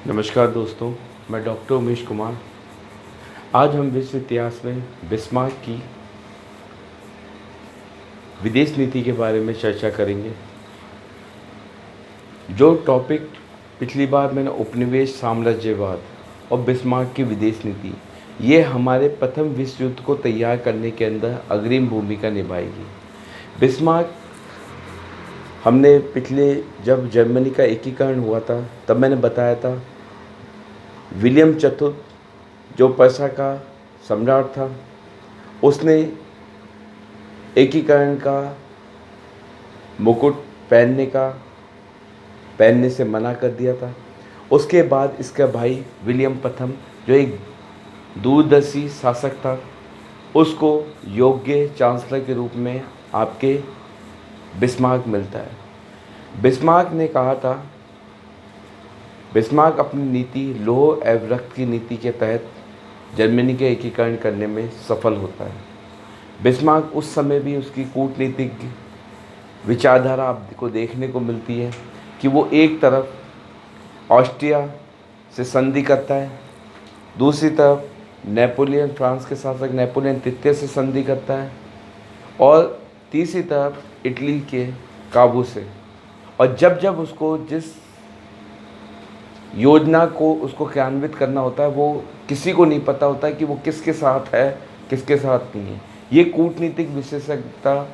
नमस्कार दोस्तों, मैं डॉक्टर उमेश कुमार। आज हम विश्व इतिहास में बिस्मार्क की विदेश नीति के बारे में चर्चा करेंगे। जो टॉपिक पिछली बार मैंने उपनिवेश साम्राज्यवाद और बिस्मार्क की विदेश नीति, ये हमारे प्रथम विश्व युद्ध को तैयार करने के अंदर अग्रिम भूमिका निभाएगी। बिस्मार्क हमने पिछले जब जर्मनी का एकीकरण हुआ था तब मैंने बताया था, विलियम चतुर्थ जो पर्सा का सम्राट था, उसने एकीकरण का मुकुट पहनने से मना कर दिया था। उसके बाद इसका भाई विलियम प्रथम जो एक दूरदर्शी शासक था, उसको योग्य चांसलर के रूप में आपके बिस्मार्क मिलता है। बिस्मार्क ने कहा था, बिस्मार्क अपनी नीति लौह एवं रक्त की नीति के तहत जर्मनी के एकीकरण करने में सफल होता है। बिस्मार्क उस समय भी उसकी कूटनीतिक विचारधारा आपको देखने को मिलती है कि वो एक तरफ ऑस्ट्रिया से संधि करता है, दूसरी तरफ नेपोलियन फ्रांस के शासक नेपोलियन तृतीय से संधि करता है और तीसरी तरफ इटली के काबू से। और जब जब उसको जिस योजना को उसको क्रियान्वित करना होता है, वो किसी को नहीं पता होता है कि वो किसके साथ है, किसके साथ नहीं है। ये कूटनीतिक विशेषज्ञता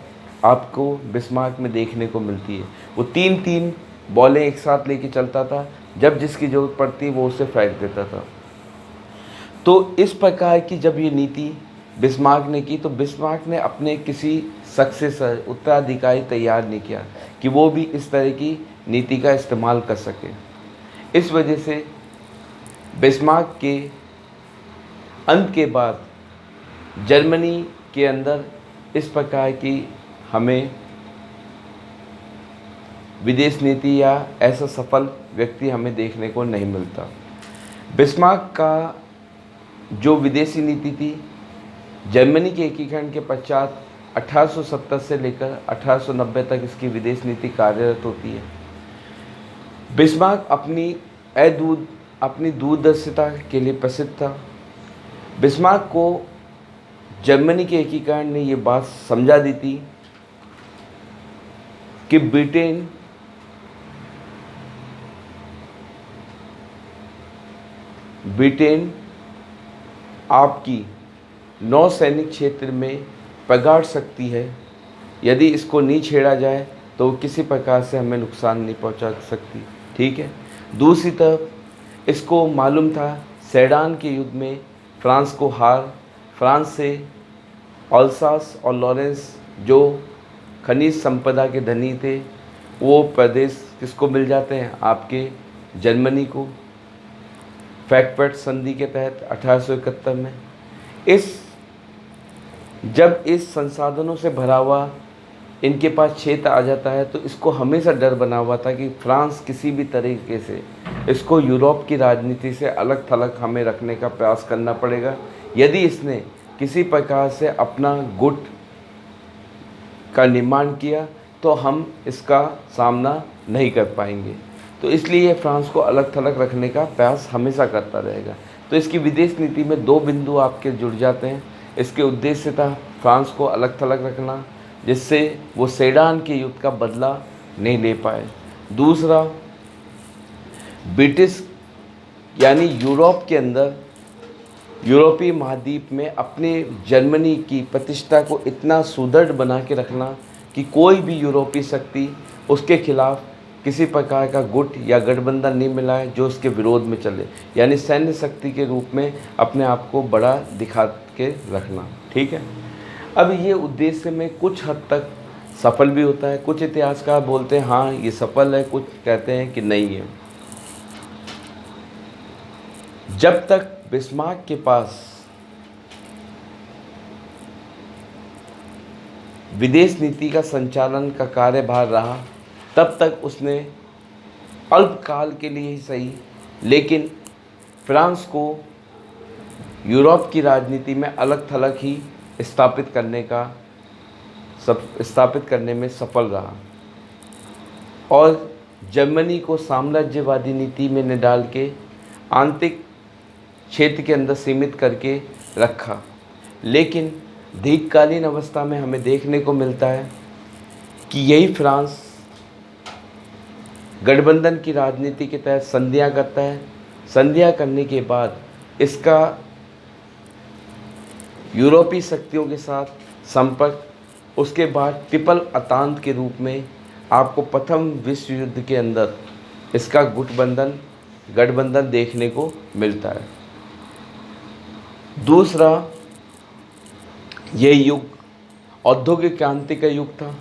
आपको बिस्मार्क में देखने को मिलती है। वो तीन तीन बॉलें एक साथ लेके चलता था, जब जिसकी जरूरत पड़ती वो उसे फेंक देता था। तो इस प्रकार की जब ये नीति बिस्मार्क ने की, तो बिस्मार्क ने अपने किसी सक्सेसर उत्तराधिकारी तैयार नहीं किया कि वो भी इस तरह की नीति का इस्तेमाल कर सके। इस वजह से बिस्मार्क के अंत के बाद जर्मनी के अंदर इस प्रकार की हमें विदेश नीति या ऐसा सफल व्यक्ति हमें देखने को नहीं मिलता। बिस्मार्क का जो विदेशी नीति थी, जर्मनी के एकीकरण के पश्चात 1870 से लेकर 1890 तक इसकी विदेश नीति कार्यरत होती है। बिस्मार्क अपनी दूरदर्शिता के लिए प्रसिद्ध था। बिस्मार्क को जर्मनी के एकीकरण ने ये बात समझा दी थी कि ब्रिटेन आपकी नौसैनिक क्षेत्र में प्रगाढ़ सकती है। यदि इसको नहीं छेड़ा जाए तो किसी प्रकार से हमें नुकसान नहीं पहुंचा सकती। ठीक है। दूसरी तरफ इसको मालूम था, सेडान के युद्ध में फ्रांस से अल्सास और लॉरेंस जो खनिज संपदा के धनी थे, वो प्रदेश किसको मिल जाते हैं, आपके जर्मनी को, फ्रैंकफर्ट संधि के तहत 1871 में। जब इस संसाधनों से भरा हुआ इनके पास क्षेत्र आ जाता है, तो इसको हमेशा डर बना हुआ था कि फ्रांस किसी भी तरीके से इसको यूरोप की राजनीति से अलग थलग हमें रखने का प्रयास करना पड़ेगा। यदि इसने किसी प्रकार से अपना गुट का निर्माण किया तो हम इसका सामना नहीं कर पाएंगे। तो इसलिए फ्रांस को अलग थलग रखने का प्रयास हमेशा करता रहेगा। तो इसकी विदेश नीति में दो बिंदु आपके जुड़ जाते हैं। इसके उद्देश्य था फ्रांस को अलग थलग रखना, जिससे वो सेडान के युद्ध का बदला नहीं ले पाए। दूसरा, ब्रिटिश यानी यूरोप के अंदर, यूरोपीय महाद्वीप में अपने जर्मनी की प्रतिष्ठा को इतना सुदृढ़ बना के रखना कि कोई भी यूरोपीय शक्ति उसके खिलाफ किसी प्रकार का गुट या गठबंधन नहीं मिला है जो उसके विरोध में चले, यानी सैन्य शक्ति के रूप में अपने आप को बड़ा दिखा के रखना। ठीक है। अब ये उद्देश्य में कुछ हद तक सफल भी होता है। कुछ इतिहासकार बोलते हैं हाँ ये सफल है, कुछ कहते हैं कि नहीं है। जब तक बिस्मार्क के पास विदेश नीति का संचालन का कार्यभार रहा, तब तक उसने अल्पकाल के लिए ही सही, लेकिन फ्रांस को यूरोप की राजनीति में अलग थलग ही स्थापित करने में सफल रहा और जर्मनी को साम्राज्यवादी नीति में न डाल के आंतरिक क्षेत्र के अंदर सीमित करके रखा। लेकिन दीर्घकालीन अवस्था में हमें देखने को मिलता है कि यही फ्रांस गठबंधन की राजनीति के तहत संधियां करता है। संधियां करने के बाद इसका यूरोपीय शक्तियों के साथ संपर्क, उसके बाद ट्रिपल आतंक के रूप में आपको प्रथम विश्व युद्ध के अंदर इसका गठबंधन देखने को मिलता है। दूसरा, यह युग औद्योगिक क्रांति का युग था,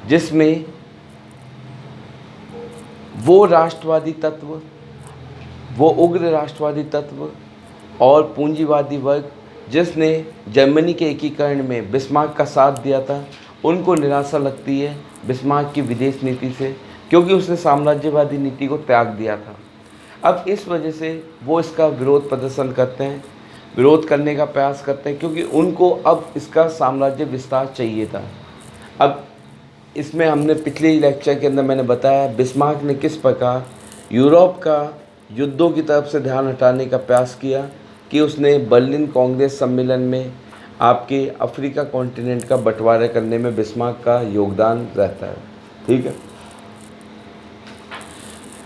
जिसमें वो राष्ट्रवादी तत्व, वो उग्र राष्ट्रवादी तत्व और पूंजीवादी वर्ग जिसने जर्मनी के एकीकरण में बिस्मार्क का साथ दिया था, उनको निराशा लगती है बिस्मार्क की विदेश नीति से, क्योंकि उसने साम्राज्यवादी नीति को त्याग दिया था। अब इस वजह से वो इसका विरोध प्रदर्शन करते हैं, विरोध करने का प्रयास करते हैं, क्योंकि उनको अब इसका साम्राज्य विस्तार चाहिए था। अब इसमें हमने पिछले लेक्चर के अंदर मैंने बताया बिस्मार्क ने किस प्रकार यूरोप का युद्धों की तरफ से ध्यान हटाने का प्रयास किया, कि उसने बर्लिन कांग्रेस सम्मेलन में आपके अफ्रीका कॉन्टिनेंट का बंटवारा करने में बिस्मार्क का योगदान रहता है। ठीक है,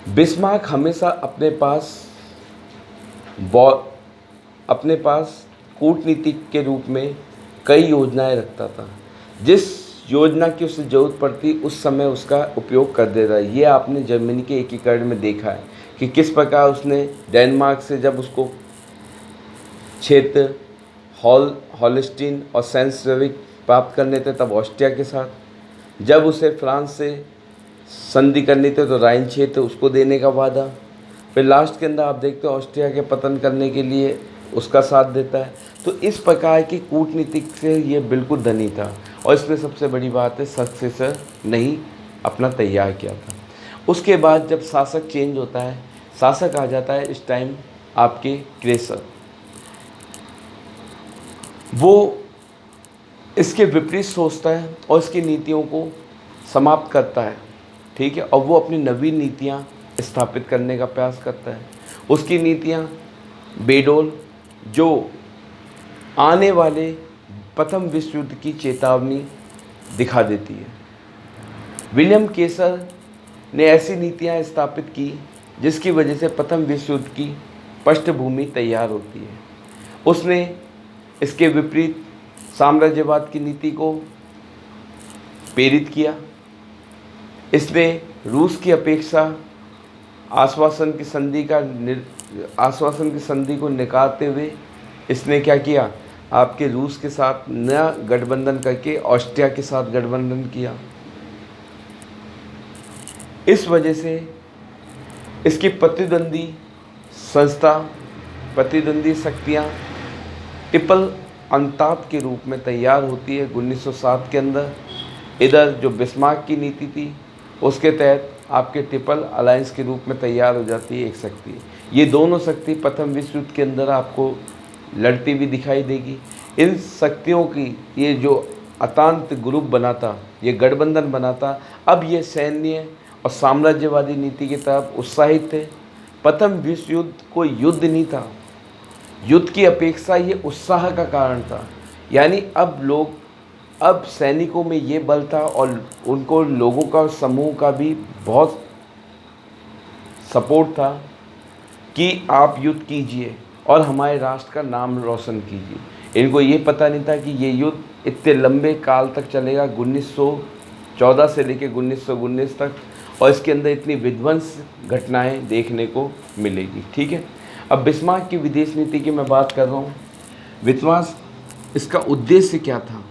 बिस्मार्क हमेशा अपने पास कूटनीतिक के रूप में कई योजनाएं रखता था। जिस योजना की उसे ज़रूरत पड़ती उस समय उसका उपयोग कर देता है। ये आपने जर्मनी के एकीकरण में देखा है कि किस प्रकार उसने डेनमार्क से जब उसको क्षेत्र हॉलस्टीन और सेंसविक प्राप्त करने थे तब ऑस्ट्रिया के साथ, जब उसे फ्रांस से संधि करनी थी तो राइन क्षेत्र उसको देने का वादा, फिर लास्ट के अंदर आप देखते हो ऑस्ट्रिया के पतन करने के लिए उसका साथ देता है। तो इस प्रकार की कूटनीतिक से ये बिल्कुल धनी था, और इसमें सबसे बड़ी बात है सक्सेसर नहीं अपना तैयार किया था। उसके बाद जब शासक चेंज होता है, शासक आ जाता है इस टाइम आपके क्रेसर, वो इसके विपरीत सोचता है और इसकी नीतियों को समाप्त करता है। ठीक है, और वो अपनी नवीन नीतियाँ स्थापित करने का प्रयास करता है। उसकी नीतियाँ बेडोल, जो आने वाले प्रथम विश्व युद्ध की चेतावनी दिखा देती है। विलियम केसर ने ऐसी नीतियाँ स्थापित की जिसकी वजह से प्रथम विश्व युद्ध की पृष्ठभूमि तैयार होती है। उसने इसके विपरीत साम्राज्यवाद की नीति को प्रेरित किया। इसने रूस की अपेक्षा आश्वासन की संधि को निकारते हुए इसने क्या किया, आपके रूस के साथ नया गठबंधन करके ऑस्ट्रिया के साथ गठबंधन किया। इस वजह से इसकी प्रतिद्वंदी शक्तियाँ ट्रिपल अंतात के रूप में तैयार होती है 1907 के अंदर। इधर जो बिस्मार्क की नीति थी उसके तहत आपके ट्रिपल अलायंस के रूप में तैयार हो जाती है एक शक्ति। ये दोनों शक्ति प्रथम विश्व युद्ध के अंदर आपको लड़ती भी दिखाई देगी। इन शक्तियों की ये जो अतांत ग्रुप बनाता, ये गठबंधन बनाता, अब ये सैन्य और साम्राज्यवादी नीति की तरफ उत्साहित थे। प्रथम विश्व युद्ध कोई युद्ध नहीं था, युद्ध की अपेक्षा ये उत्साह का कारण था। यानी अब सैनिकों में ये बल था और उनको लोगों का समूह का भी बहुत सपोर्ट था कि आप युद्ध कीजिए और हमारे राष्ट्र का नाम रोशन कीजिए। इनको ये पता नहीं था कि ये युद्ध इतने लंबे काल तक चलेगा, 1914 से लेकर 1919 तक, और इसके अंदर इतनी विध्वंस घटनाएं देखने को मिलेगी। ठीक है, अब बिस्मार्क की विदेश नीति की मैं बात कर रहा हूँ। बिस्मार्क इसका उद्देश्य क्या था?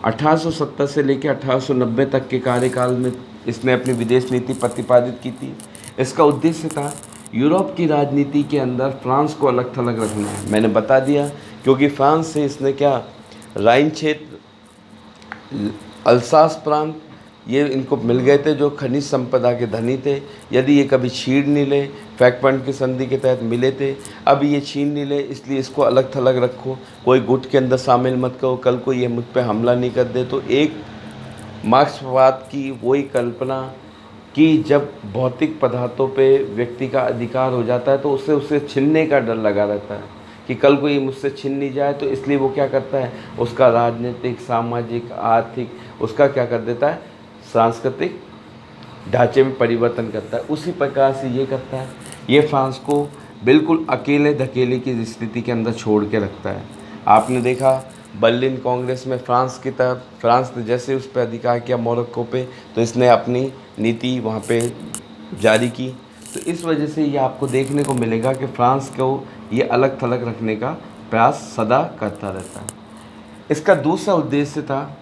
1870 से लेकर 1890 तक के कार्यकाल में इसने अपनी विदेश नीति प्रतिपादित की थी। इसका उद्देश्य था यूरोप की राजनीति के अंदर फ्रांस को अलग थलग रखना है। मैंने बता दिया, क्योंकि फ्रांस से इसने क्या, राइन क्षेत्र, अल्सास प्रांत, ये इनको मिल गए थे जो खनिज संपदा के धनी थे। यदि ये कभी छीन नहीं ले, फैकपॉइंट की संधि के तहत मिले थे, अब ये छीन नहीं ले, इसलिए इसको अलग थलग रखो, कोई गुट के अंदर शामिल मत करो, कल को ये मुझ पे हमला नहीं कर दे। तो एक मार्क्सवाद की वही कल्पना कि जब भौतिक पदार्थों पे व्यक्ति का अधिकार हो जाता है तो उससे उसे छीनने का डर लगा रहता है कि कल को ये मुझसे छीन नहीं जाए, तो इसलिए वो क्या करता है, उसका राजनीतिक, सामाजिक, आर्थिक, उसका क्या कर देता है, सांस्कृतिक ढांचे में परिवर्तन करता है। उसी प्रकार से ये करता है, ये फ्रांस को बिल्कुल अकेले धकेले की स्थिति के अंदर छोड़ के रखता है। आपने देखा बर्लिन कांग्रेस में फ्रांस की तरफ, फ्रांस ने जैसे उस पर अधिकार किया मोरक्को पे, तो इसने अपनी नीति वहाँ पे जारी की। तो इस वजह से ये आपको देखने को मिलेगा कि फ्रांस को ये अलग थलग रखने का प्रयास सदा करता रहता है। इसका दूसरा उद्देश्य था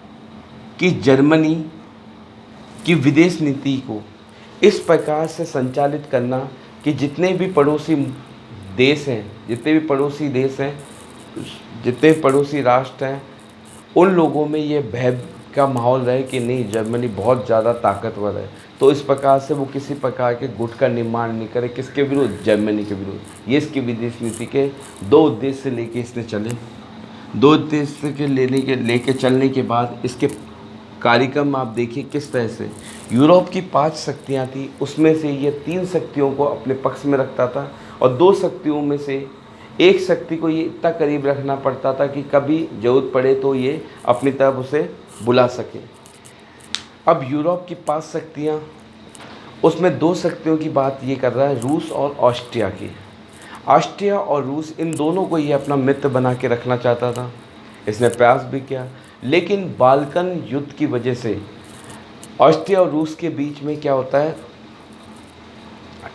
कि जर्मनी की विदेश नीति को इस प्रकार से संचालित करना कि जितने भी पड़ोसी देश हैं, जितने भी पड़ोसी राष्ट्र हैं, उन लोगों में ये भय का माहौल रहे कि नहीं, जर्मनी बहुत ज़्यादा ताकतवर है। तो इस प्रकार से वो किसी प्रकार के गुट का निर्माण नहीं करे, किसके विरुद्ध, जर्मनी के विरुद्ध। ये इसकी विदेश नीति के दो उद्देश्य लेके इसने चले। दो उद्देश्य के लेके चलने के बाद इसके कार्यक्रम आप देखिए किस तरह से। यूरोप की 5 शक्तियाँ थी, उसमें से ये 3 शक्तियों को अपने पक्ष में रखता था और 2 शक्तियों में से एक शक्ति को ये इतना करीब रखना पड़ता था कि कभी ज़रूरत पड़े तो ये अपनी तरफ उसे बुला सके। अब यूरोप की 5 शक्तियाँ, उसमें 2 शक्तियों की बात ये कर रहा है, रूस और ऑस्ट्रिया की। ऑस्ट्रिया और रूस, इन दोनों को ये अपना मित्र बना के रखना चाहता था। इसने प्रयास भी किया, लेकिन बाल्कन युद्ध की वजह से ऑस्ट्रिया और रूस के बीच में क्या होता है,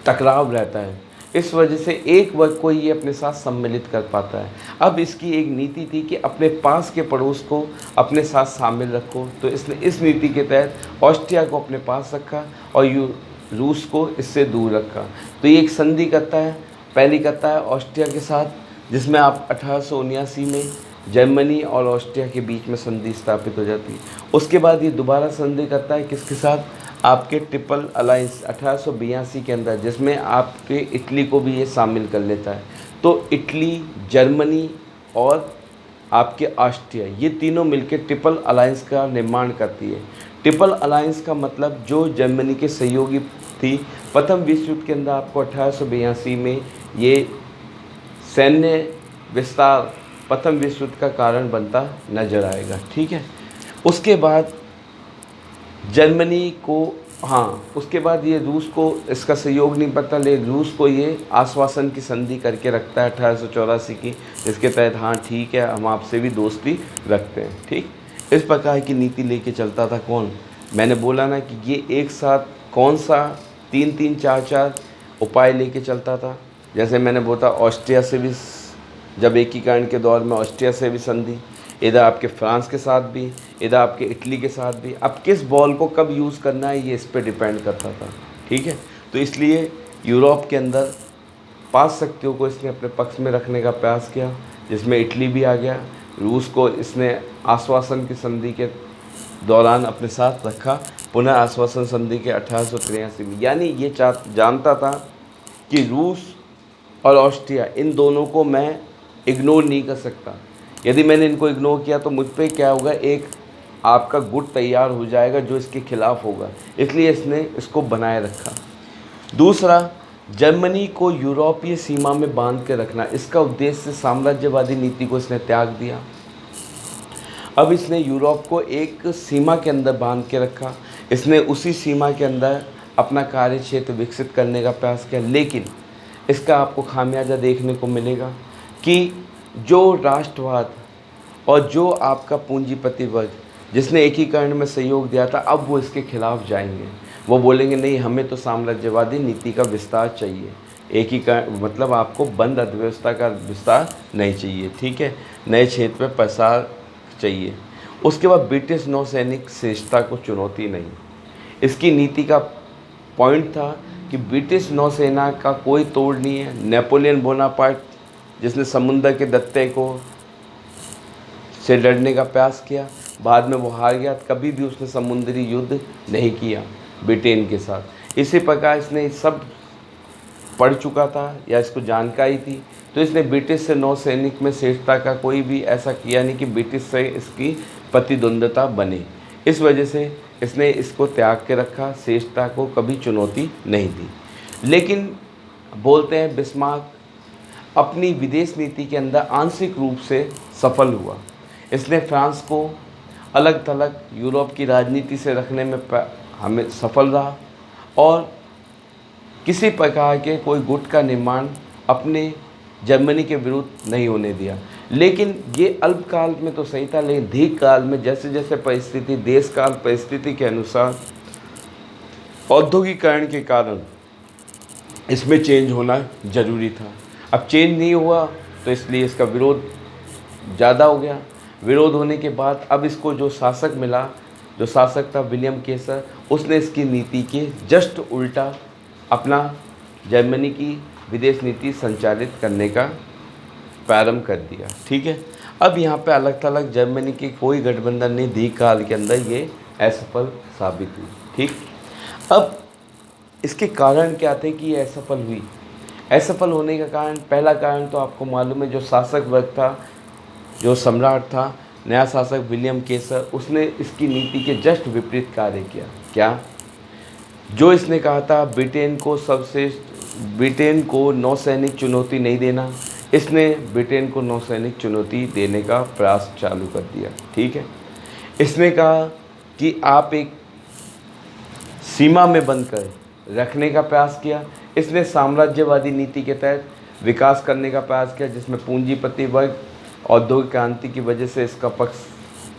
टकराव रहता है। इस वजह से एक वर्ग को ये अपने साथ सम्मिलित कर पाता है। अब इसकी एक नीति थी कि अपने पास के पड़ोस को अपने साथ शामिल रखो, तो इसने इस नीति के तहत ऑस्ट्रिया को अपने पास रखा और रूस को इससे दूर रखा। तो ये एक संधि करता है, पहली करता है ऑस्ट्रिया के साथ, जिसमें आप 1879 में जर्मनी और ऑस्ट्रिया के बीच में संधि स्थापित हो जाती है। उसके बाद ये दोबारा संधि करता है किसके साथ, आपके ट्रिपल अलायंस 1882 के अंदर, जिसमें आपके इटली को भी ये शामिल कर लेता है। तो इटली, जर्मनी और आपके ऑस्ट्रिया, ये तीनों मिलकर ट्रिपल अलायंस का निर्माण करती है। ट्रिपल अलायंस का मतलब जो जर्मनी के सहयोगी थी प्रथम विश्व युद्ध के अंदर, आपको 1882 में ये सैन्य विस्तार प्रथम विश्व युद्ध का कारण बनता नजर आएगा। ठीक है, उसके बाद जर्मनी को, उसके बाद ये रूस को इसका सहयोग नहीं पड़ता, लेकिन रूस को ये आश्वासन की संधि करके रखता है 1884 की, जिसके तहत हाँ ठीक है, हम आपसे भी दोस्ती रखते हैं। ठीक, इस प्रकार की नीति लेके चलता था कौन, मैंने बोला ना कि ये एक साथ कौन सा 3-3, 4-4 उपाय लेके चलता था। जैसे मैंने बोला ऑस्ट्रिया से भी, जब एकीकरण के दौर में ऑस्ट्रिया से भी संधि, इधर आपके फ्रांस के साथ भी, इधर आपके इटली के साथ भी। अब किस बॉल को कब यूज़ करना है ये इस पर डिपेंड करता था। ठीक है, तो इसलिए यूरोप के अंदर 5 शक्तियों को इसने अपने पक्ष में रखने का प्रयास किया, जिसमें इटली भी आ गया। रूस को इसने आश्वासन की संधि के दौरान अपने साथ रखा, पुनः आश्वासन संधि के 1883 में। यानी ये जानता था कि रूस और ऑस्ट्रिया, इन दोनों को मैं इग्नोर नहीं कर सकता। यदि मैंने इनको इग्नोर किया तो मुझ पे क्या होगा, एक आपका गुट तैयार हो जाएगा जो इसके खिलाफ होगा, इसलिए इसने इसको बनाए रखा। दूसरा, जर्मनी को यूरोपीय सीमा में बांध के रखना, इसका उद्देश्य साम्राज्यवादी नीति को इसने त्याग दिया। अब इसने यूरोप को एक सीमा के अंदर बांध के रखा, इसने उसी सीमा के अंदर अपना कार्य क्षेत्र विकसित करने का प्रयास किया, लेकिन इसका आपको खामियाजा देखने को मिलेगा कि जो राष्ट्रवाद और जो आपका पूंजीपति वर्ग जिसने एकीकरण में सहयोग दिया था, अब वो इसके खिलाफ जाएंगे। वो बोलेंगे नहीं, हमें तो साम्राज्यवादी नीति का विस्तार चाहिए, एकीकरण मतलब आपको बंद अर्थव्यवस्था का विस्तार नहीं चाहिए। ठीक है, नए क्षेत्र में प्रसार चाहिए। उसके बाद ब्रिटिश नौसैनिक श्रेष्ठता को चुनौती नहीं, इसकी नीति का पॉइंट था कि ब्रिटिश नौसेना का कोई तोड़ नहीं है। नेपोलियन बोनापार्ट, जिसने समुद्र के दत्ते को से लड़ने का प्रयास किया, बाद में वो हार गया, कभी भी उसने समुद्री युद्ध नहीं किया ब्रिटेन के साथ। इसी प्रकार इसने सब पढ़ चुका था या इसको जानकारी थी, तो इसने ब्रिटिश से नौसैनिक में श्रेष्ठता का कोई भी ऐसा किया नहीं कि ब्रिटिश से इसकी प्रतिद्वंद्विता बने। इस वजह से इसने इसको त्याग के रखा, श्रेष्ठता को कभी चुनौती नहीं दी। लेकिन बोलते हैं बिस्मार्क अपनी विदेश नीति के अंदर आंशिक रूप से सफल हुआ। इसने फ्रांस को अलग थलग यूरोप की राजनीति से रखने में हमें सफल रहा और किसी प्रकार के कोई गुट का निर्माण अपने जर्मनी के विरुद्ध नहीं होने दिया। लेकिन ये अल्पकाल में तो सही था, लेकिन दीर्घ काल में जैसे जैसे परिस्थिति देश काल परिस्थिति के अनुसार औद्योगिकरण के कारण इसमें चेंज होना जरूरी था। अब चेंज नहीं हुआ तो इसलिए इसका विरोध ज़्यादा हो गया। विरोध होने के बाद अब इसको जो शासक मिला, जो शासक था विलियम केसर, उसने इसकी नीति के जस्ट उल्टा अपना जर्मनी की विदेश नीति संचालित करने का प्रारंभ कर दिया। ठीक है, अब यहाँ पे अलग थलग जर्मनी की कोई गठबंधन नहीं दीर्घ काल के अंदर ये असफल साबित हुई। ठीक, अब इसके कारण क्या थे कि ये असफल हुई। असफल होने का कारण, पहला कारण तो आपको मालूम है, जो शासक वर्ग था, जो सम्राट था, नया शासक विलियम केसर, उसने इसकी नीति के जस्ट विपरीत कार्य किया। क्या? जो इसने कहा था ब्रिटेन को नौसैनिक चुनौती नहीं देना, इसने ब्रिटेन को नौसैनिक चुनौती देने का प्रयास चालू कर दिया। ठीक है, इसने कहा कि आप एक सीमा में बंद कर रखने का प्रयास किया। इसने साम्राज्यवादी नीति के तहत विकास करने का प्रयास किया, जिसमें पूंजीपति वर्ग औद्योगिक क्रांति की वजह से इसका पक्ष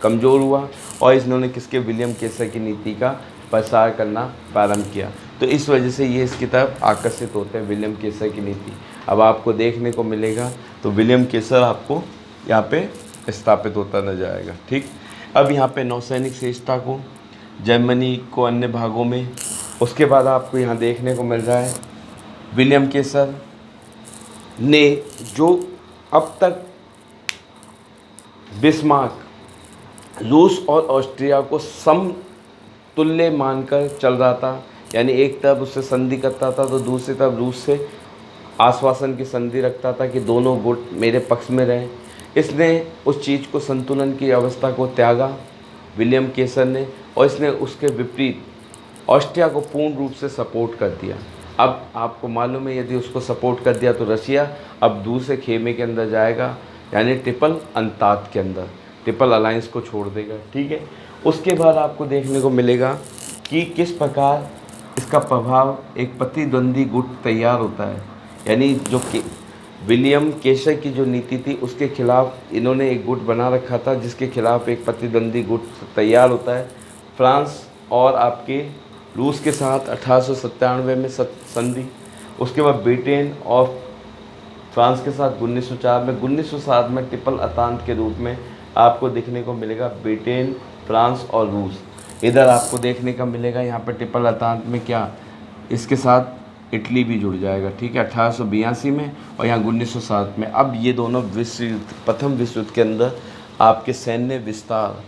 कमज़ोर हुआ और इन्होंने किसके विलियम केसर की नीति का प्रसार करना प्रारंभ किया। तो इस वजह से ये इसकी तरफ आकर्षित होते हैं, विलियम केसर की नीति। अब आपको देखने को मिलेगा तो विलियम केसर आपको यहाँ पे स्थापित होता नजर आएगा। ठीक, अब यहाँ पे नौसैनिक श्रेष्ठता को जर्मनी को अन्य भागों में, उसके बाद आपको यहाँ देखने को मिल रहा है विलियम केसर ने जो अब तक बिस्मार्क रूस और ऑस्ट्रिया को समतुल्य मानकर चल रहा था, यानी एक तरफ उससे संधि करता था तो दूसरी तरफ रूस से आश्वासन की संधि रखता था कि दोनों गुट मेरे पक्ष में रहें। इसने उस चीज़ को, संतुलन की अवस्था को त्यागा विलियम केसर ने, और इसने उसके विपरीत ऑस्ट्रिया को पूर्ण रूप से सपोर्ट कर दिया। अब आपको मालूम है, यदि उसको सपोर्ट कर दिया तो रशिया अब दूसरे खेमे के अंदर जाएगा, यानी ट्रिपल अंतात के अंदर, ट्रिपल अलायंस को छोड़ देगा। ठीक है, उसके बाद आपको देखने को मिलेगा कि किस प्रकार इसका प्रभाव एक प्रतिद्वंदी गुट तैयार होता है, यानी जो कि विलियम केसर की जो नीति थी उसके खिलाफ इन्होंने एक गुट बना रखा था, जिसके खिलाफ एक प्रतिद्वंदी गुट तैयार होता है। फ्रांस और आपके रूस के साथ 1897 में संधि, उसके बाद ब्रिटेन और फ्रांस के साथ 1904 में, 1907 में ट्रिपल अंतात के रूप में आपको देखने को मिलेगा ब्रिटेन, फ्रांस और रूस। इधर आपको देखने का मिलेगा यहाँ पर ट्रिपल अंतात में क्या, इसके साथ इटली भी जुड़ जाएगा। ठीक है, 1882 में और यहाँ 1907 में। अब ये दोनों विश्व युद्ध, प्रथम विश्व युद्ध के अंदर आपके सैन्य विस्तार,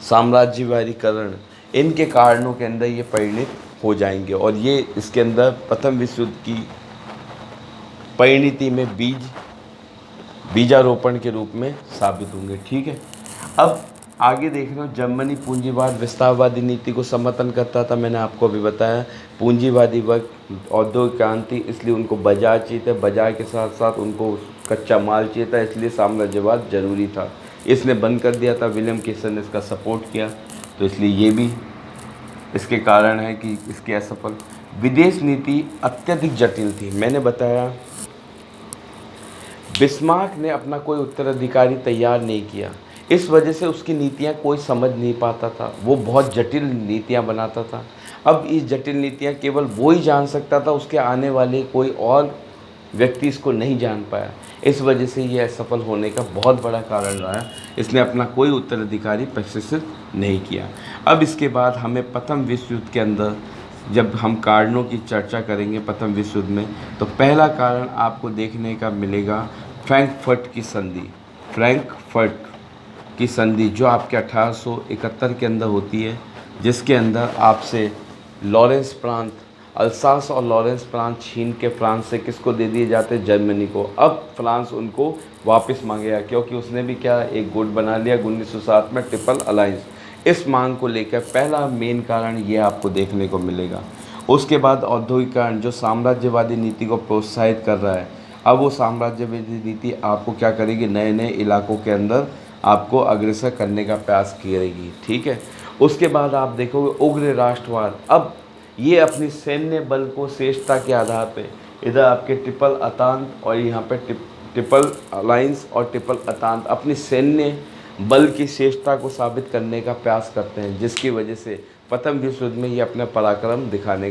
साम्राज्यवादीकरण, इनके कारणों के अंदर ये परिणित हो जाएंगे और ये इसके अंदर प्रथम विश्व युद्ध की परिणति में बीजारोपण के रूप में साबित होंगे। ठीक है, अब आगे देख रहे हो, जर्मनी पूंजीवाद विस्तारवादी नीति को समर्थन करता था। मैंने आपको अभी बताया पूंजीवादी वर्ग, औद्योगिक क्रांति, इसलिए उनको बाजार चाहिए था, बाजार के साथ साथ उनको कच्चा माल चाहिए था, इसलिए साम्राज्यवाद जरूरी था। इसने बंद कर दिया था, विलियम केसर ने इसका सपोर्ट किया, तो इसलिए ये भी इसके कारण है कि इसकी असफल। विदेश नीति अत्यधिक जटिल थी। मैंने बताया बिस्मार्क ने अपना कोई उत्तराधिकारी तैयार नहीं किया, इस वजह से उसकी नीतियाँ कोई समझ नहीं पाता था, वो बहुत जटिल नीतियाँ बनाता था। अब इस जटिल नीतियाँ केवल वो ही जान सकता था, उसके आने वाले कोई और व्यक्ति इसको नहीं जान पाया। इस वजह से ये असफल होने का बहुत बड़ा कारण रहा है। इसने अपना कोई उत्तराधिकारी प्रशिक्षित नहीं किया। अब इसके बाद हमें प्रथम विश्व युद्ध के अंदर जब हम कारणों की चर्चा करेंगे प्रथम विश्व युद्ध में, तो पहला कारण आपको देखने का मिलेगा फ्रैंकफर्ट की संधि। फ्रैंकफर्ट की संधि जो आपके 1871 के अंदर होती है, जिसके अंदर आपसे लॉरेंस प्रांत, अल्सास और लॉरेंस प्रांत छीन के फ्रांस से किसको दे दिए जाते, जर्मनी को। अब फ्रांस उनको वापस मांगेगा, क्योंकि उसने भी क्या एक गुट बना लिया 1907 में, ट्रिपल अलायंस। इस मांग को लेकर पहला मेन कारण ये आपको देखने को मिलेगा। उसके बाद औद्योगिकरण जो साम्राज्यवादी नीति को प्रोत्साहित कर रहा है, अब वो साम्राज्यवादी नीति आपको क्या करेगी, नए नए इलाकों के अंदर आपको अग्रसर करने का प्रयास करेगी, ठीक है। उसके बाद आप देखोगे उग्र राष्ट्रवाद, अब ये अपनी सैन्य बल को श्रेष्ठता के आधार पे, इधर आपके ट्रिपल अतांत और यहाँ पे ट्रिपल अलायंस और ट्रिपल अतांत अपनी सैन्य बल की श्रेष्ठता को साबित करने का प्रयास करते हैं, जिसकी वजह से प्रथम विश्व युद्ध में ये अपना पराक्रम दिखाने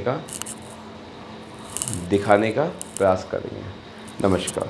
का प्रयास करेंगे। नमस्कार।